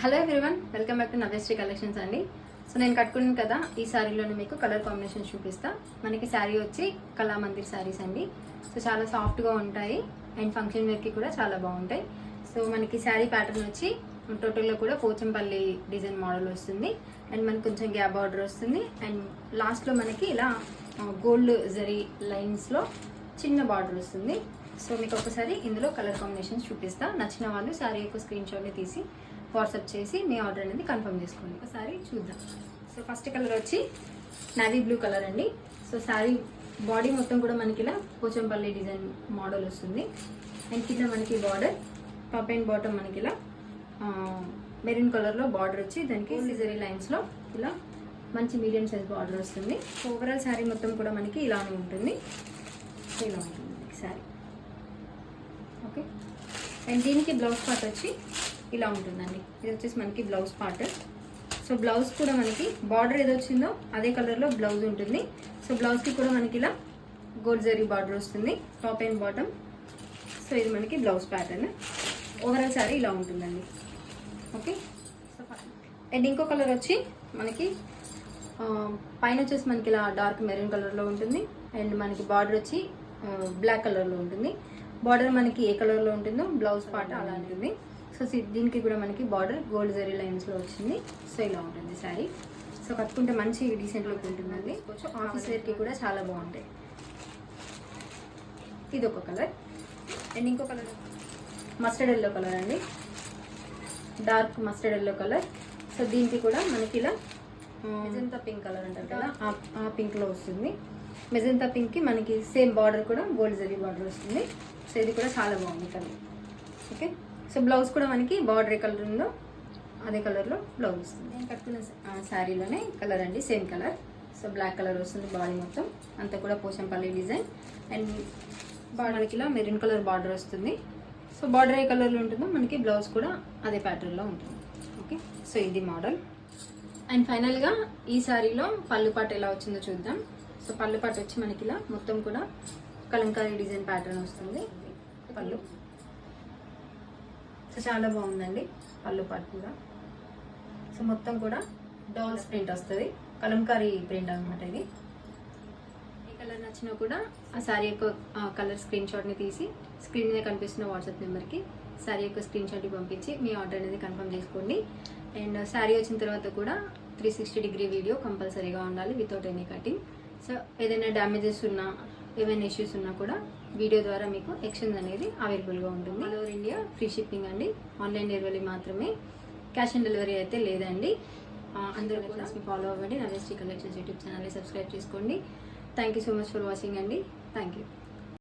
Hello everyone, welcome back to Navyasri collections అండి. So నేను కట్టుకున్నాను కదా, ఈ శారీలోనే మీకు కలర్ కాంబినేషన్ చూపిస్తా. మనకి శారీ వచ్చి కళామందిర్ శారీస్ అండి. సో చాలా సాఫ్ట్గా ఉంటాయి అండ్ ఫంక్షన్ వేర్కి కూడా చాలా బాగుంటాయి. సో మనకి శారీ ప్యాటర్న్ వచ్చి టోటల్లో కూడా పోచంపల్లి డిజైన్ మోడల్ వస్తుంది అండ్ మనకి కొంచెం గ్యాప్ బార్డర్ వస్తుంది అండ్ లాస్ట్లో మనకి ఇలా గోల్డ్ జరీ లైన్స్లో చిన్న బార్డర్ వస్తుంది. సో మీకు ఒకసారి ఇందులో కలర్ కాంబినేషన్స్ చూపిస్తా. నచ్చిన వాళ్ళు శారీ యొక్క స్క్రీన్ షాట్ని తీసి వాట్సాప్ చేసి మీ ఆర్డర్ అనేది కన్ఫర్మ్ చేసుకోండి. ఒకసారి చూద్దాం. సో ఫస్ట్ కలర్ వచ్చి నావీ బ్లూ కలర్ అండి. సో శారీ బాడీ మొత్తం కూడా మనకి ఇలా పోచంపల్లి డిజైన్ మోడల్ వస్తుంది అండ్ కింద మనకి బార్డర్ టాప్ అండ్ బాటమ్ మనకి ఇలా మెరూన్ కలర్లో బార్డర్ వచ్చి దానికి సిజరీ లైన్స్లో ఇలా మంచి మీడియం సైజ్ బార్డర్ వస్తుంది. సో ఓవరాల్ శారీ మొత్తం కూడా మనకి ఇలానే ఉంటుంది. సో ఇలా ఉంటుంది మనకి శారీ. ఓకే, అండ్ దీనికి బ్లౌజ్ పార్ట్ వచ్చి ఇలా ఉంటుందండి. ఇది వచ్చేసి మనకి బ్లౌజ్ పార్ట్. సో బ్లౌజ్ కూడా మనకి బార్డర్ ఏదో వచ్చిందో అదే కలర్లో బ్లౌజ్ ఉంటుంది. సో బ్లౌజ్కి కూడా మనకి ఇలా గోల్డ్ జరీ బార్డర్ వస్తుంది టాప్ అండ్ బాటమ్. సో ఇది మనకి బ్లౌజ్ ప్యాటర్న్. ఓవరాల్ శారీ ఇలా ఉంటుందండి. ఓకే, సో అండ్ ఇంకో కలర్ వచ్చి మనకి పైన వచ్చేసి మనకి ఇలా డార్క్ మెరూన్ కలర్లో ఉంటుంది అండ్ మనకి బార్డర్ వచ్చి బ్లాక్ కలర్లో ఉంటుంది. బార్డర్ మనకి ఏ కలర్లో ఉంటుందో బ్లౌజ్ పార్ట్ అలా ఉంటుంది. సో దీనికి కూడా మనకి బార్డర్ గోల్డ్ జరీ లైన్స్లో వచ్చింది. సో ఇలా ఉంటుంది శారీ. సో కట్టుకుంటే మంచి డీసెంట్ లుక్ ఉంటుందండి. కొంచెం ఆఫీస్ వేర్కి కూడా చాలా బాగుంటాయి. ఇది ఒక కలర్ అండ్ ఇంకో కలర్ మస్టర్డ్ ఎల్లో కలర్ అండి. Dark mustard yellow colour. So దీనికి కూడా మనకి ఇలా మెజంతా పింక్ కలర్ అంటారు కదా, ఆ పింక్లో వస్తుంది. మెజంతా పింక్కి మనకి సేమ్ బార్డర్ కూడా గోల్డ్ జరీ బార్డర్ వస్తుంది. సో ఇది కూడా చాలా బాగుంది కలర్. ఓకే, సో బ్లౌజ్ కూడా మనకి బార్డర్ ఏ కలర్ ఉందో అదే కలర్లో బ్లౌజ్ వస్తుంది. నేను కట్టుకున్న శారీలోనే కలర్ అండి, same colour. So black colour వస్తుంది బాడీ మొత్తం అంతా కూడా పోచంపల్లి డిజైన్ అండ్ బార్డర్కి ఇలా మెరూన్ కలర్ బార్డర్ వస్తుంది. సో బార్డర్ ఏ కలర్లో ఉంటుందో మనకి బ్లౌజ్ కూడా అదే ప్యాటర్న్లో ఉంటుంది. ఓకే, సో ఇది మోడల్. అండ్ ఫైనల్గా ఈ శారీలో పళ్ళు పాటు ఎలా వచ్చిందో చూద్దాం. సో పళ్ళు పాటు వచ్చి మనకి ఇలా మొత్తం కూడా కలంకారీ డిజైన్ ప్యాటర్న్ వస్తుంది పళ్ళు. సో చాలా బాగుందండి పళ్ళు పాటు కూడా. సో మొత్తం కూడా డాల్స్ ప్రింట్ వస్తుంది, కలంకారీ ప్రింట్ అనమాట ఇది. ఏ కలర్ నచ్చినా కూడా ఆ శారీ యొక్క కలర్ స్క్రీన్ షాట్ని తీసి స్క్రీన్ మీద కనిపిస్తున్న వాట్సాప్ నెంబర్కి శారీ యొక్క స్క్రీన్ షాట్ని పంపించి మీ ఆర్డర్ అనేది కన్ఫర్మ్ చేసుకోండి. అండ్ శారీ వచ్చిన తర్వాత కూడా 360 డిగ్రీ వీడియో కంపల్సరీగా ఉండాలి వితౌట్ ఎనీ కటింగ్. సో ఏదైనా డ్యామేజెస్ ఉన్నా ఏమైనా ఇష్యూస్ ఉన్నా కూడా వీడియో ద్వారా మీకు ఎక్స్చేంజ్ అనేది అవైలబుల్గా ఉంటుంది. All over India free shipping అండి. ఆన్లైన్ డెలివరీ మాత్రమే, క్యాష్ ఆన్ డెలివరీ అయితే లేదండి. అందరూ కూడా ఫాలో అవ్వండి. నవ్యశ్రీ కలెక్షన్స్ యూట్యూబ్ ఛానల్ని సబ్స్క్రైబ్ చేసుకోండి. Thank you so much for watching అండి. Thank you.